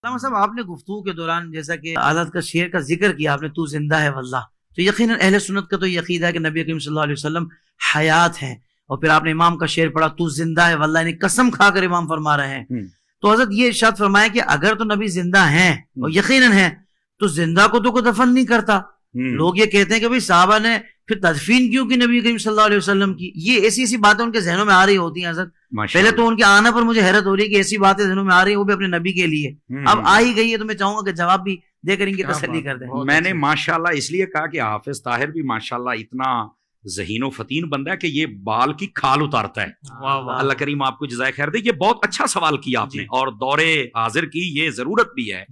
علامہ صاحب آپ نے گفتگو کے دوران جیسا کہ حضرت کا شعر کا ذکر کیا آپ نے، تو زندہ ہے واللہ، تو یقیناً اہل سنت کا تو یہ عقیدہ ہے کہ نبی کریم صلی اللہ علیہ وسلم حیات ہیں، اور پھر آپ نے امام کا شعر پڑھا تو زندہ ہے واللہ، یعنی قسم کھا کر امام فرما رہے ہیں۔ تو حضرت یہ ارشاد فرمایا کہ اگر تو نبی زندہ ہیں اور یقیناً ہیں تو زندہ کو تو کوئی دفن نہیں کرتا۔ لوگ یہ کہتے ہیں کہ بھئی صحابہ نے پھر تدفین کیوں کی نبی کریم صلی اللہ علیہ وسلم کی؟ یہ ایسی ایسی باتیں ان کے ذہنوں میں آ رہی ہوتی ہیں حضرت۔ پہلے تو ان کے آنے پر مجھے حیرت ہو رہی ہے کہ ایسی باتیں ذہنوں میں آ رہی ہیں وہ بھی اپنے نبی کے لیے، اب آ ہی گئی ہے تو میں چاہوں گا کہ جواب بھی دے کر ان کی تسلی کر دیں۔ میں نے ماشاءاللہ اس لیے کہا کہ حافظ طاہر بھی ماشاءاللہ اتنا ذہین و فتین بندہ ہے کہ یہ بال کی کھال اتارتا ہے۔ اللہ کریم آپ کو جزائے خیر دے۔ یہ بہت اچھا سوال کیا آپ نے، اور دور حاضر کی یہ ضرورت بھی ہے۔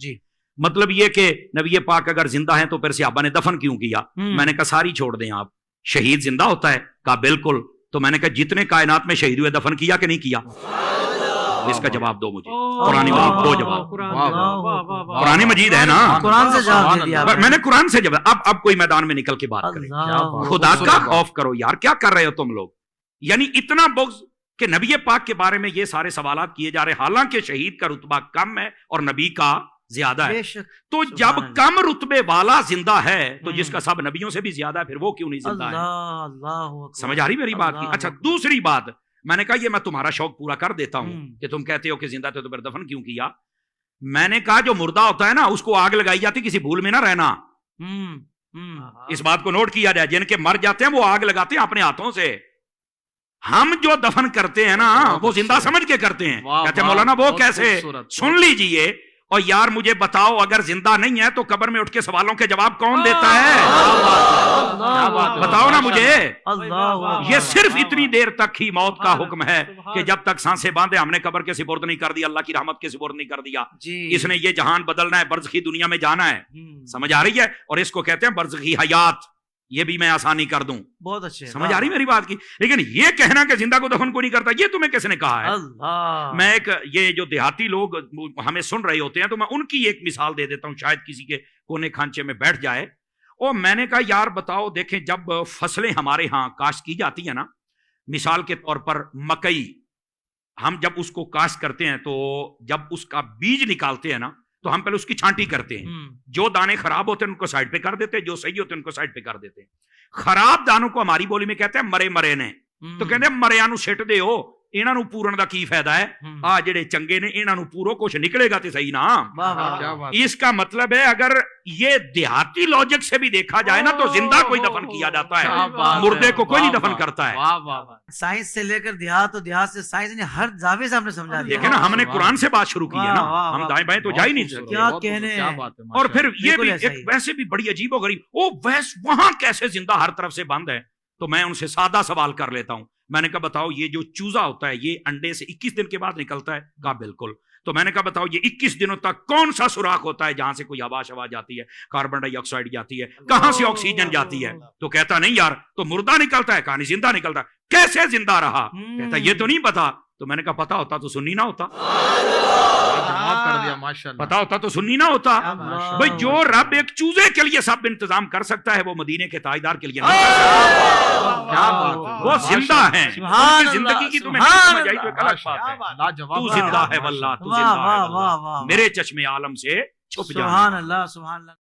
مطلب یہ کہ نبی پاک اگر زندہ ہیں تو پھر صحابہ نے دفن کیوں کیا؟ میں نے کہا ساری چھوڑ دیں آپ، شہید زندہ ہوتا ہے؟ کہا بالکل۔ تو میں نے کہا جتنے کائنات میں شہید ہوئے دفن کیا کہ نہیں کیا؟ اس کا جواب دو مجھے، قرآن مجید دو جواب۔ قرآن مجید ہے نا، قرآن سے جواب دے دیا میں نے قرآن سے جواب۔ اب کوئی میدان میں نکل کے بات کریں، خدا کا خوف کرو یار، کیا کر رہے ہو تم لوگ؟ یعنی اتنا بغض کہ نبی پاک کے بارے میں یہ سارے سوالات کیے جا رہے، حالانکہ شہید کا رتبہ کم ہے اور نبی کا زیادہ ہے۔ تو جب کم رتبے والا زندہ ہے تو جس کا سب نبیوں سے بھی زیادہ ہے، پھر وہ کیوں نہیں زندہ ہے؟ سمجھ آ رہی میری بات کی؟ اچھا دوسری بات، میں نے کہا یہ میں تمہارا شوق پورا کر دیتا ہوں کہ تم کہتے ہو کہ زندہ تھے تو پھر دفن کیوں کیا؟ میں نے کہا جو مردہ ہوتا ہے نا اس کو آگ لگائی جاتی، کسی بھول میں نہ رہنا، اس بات کو نوٹ کیا جائے۔ جن کے مر جاتے ہیں وہ آگ لگاتے ہیں اپنے ہاتھوں سے، ہم جو دفن کرتے ہیں نا وہ زندہ سمجھ کے کرتے ہیں۔ کہتے ہیں مولانا وہ کیسے؟ سن لیجئے، اور یار مجھے بتاؤ اگر زندہ نہیں ہے تو قبر میں اٹھ کے سوالوں کے جواب کون دیتا ہے؟ بتاؤ نا مجھے۔ یہ صرف اتنی دیر تک ہی موت کا حکم ہے کہ جب تک سانسیں باندھے ہم نے قبر کے سپرد نہیں کر دیا، اللہ کی رحمت کے سپرد نہیں کر دیا۔ اس نے یہ جہان بدلنا ہے، برزخی دنیا میں جانا ہے، سمجھ آ رہی ہے؟ اور اس کو کہتے ہیں برزخی حیات، یہ بھی میں آسانی کر دوں۔ بہت اچھے، سمجھ آ رہی میری بات کی؟ لیکن یہ کہنا کہ زندہ کو دفن کو نہیں کرتا، یہ تمہیں کس نے کہا ہے؟ میں ایک یہ جو دیہاتی لوگ ہمیں سن رہے ہوتے ہیں تو میں ان کی ایک مثال دے دیتا ہوں، شاید کسی کے کونے کھانچے میں بیٹھ جائے۔ اور میں نے کہا یار بتاؤ، دیکھیں جب فصلیں ہمارے ہاں کاشت کی جاتی ہیں نا، مثال کے طور پر مکئی، ہم جب اس کو کاشت کرتے ہیں تو جب اس کا بیج نکالتے ہیں نا تو ہم پہلے اس کی چھانٹی کرتے ہیں، جو دانے خراب ہوتے ہیں ان کو سائڈ پہ کر دیتے ہیں، جو صحیح ہوتے ہیں ان کو سائڈ پہ کر دیتے ہیں۔ خراب دانوں کو ہماری بولی میں کہتے ہیں مرے مرے نے، تو کہتے ہیں مریا نو سٹ دے ہو، انہاں نو پورن دا کی فائدہ ہے؟ آ جڑے چنگے نے انہاں نو پورو کچھ نکلے گا تے صحیح نا۔ اس کا مطلب ہے اگر یہ دیہاتی لاجک سے بھی دیکھا جائے نا تو زندہ کوئی دفن کیا جاتا ہے، مردے کو کوئی نہیں دفن کرتا ہے۔ سائنس سے لے کر دیہات، اور دیہات سے سائنس نے ہر زاویے سے ہم نے سمجھا دیا۔ دیکھیں نا ہم نے قرآن سے بات شروع کی ہے نا، ہم دائیں بائیں تو جا ہی نہیں سکتے۔ کیا کہنے ہیں۔ اور پھر یہ بھی ایک ویسے بھی بڑی عجیب و غریب، وہاں کیسے زندہ ہر طرف سے بند ہے؟ تو میں ان سے سادہ سوال کر لیتا ہوں، میں نے کہا بتاؤ یہ جو چوزا ہوتا ہے یہ انڈے سے 21 دن کے بعد نکلتا ہے؟ کہا بالکل۔ تو میں نے کہا بتاؤ یہ 21 دنوں تک کون سا سوراخ ہوتا ہے جہاں سے کوئی ہوا شوا جاتی ہے، کاربن ڈائی آکسائڈ جاتی ہے، کہاں سے آکسیجن جاتی ہے؟ تو کہتا نہیں یار تو مردہ نکلتا ہے، کہا نہیں زندہ نکلتا ہے۔ کیسے زندہ رہا؟ کہتا یہ تو نہیں پتا۔ تو میں نے کہا پتا ہوتا تو سنی نہ ہوتا، پتا ہوتا تو سنی نہ ہوتا۔ بھئی جو رب ایک چوزے کے لیے سب انتظام کر سکتا ہے وہ مدینے کے تاجدار کے لیے نہیں کر سکتا۔ وہ زندہ ہیں، زندگی کی تمہیں نہیں سمجھ آئی تو ایک الگ بات ہے۔ تو زندہ ہے واللہ، تو زندہ ہے واللہ، میرے چشم عالم سے چھپ جانا۔ سبحان اللہ، سبحان اللہ۔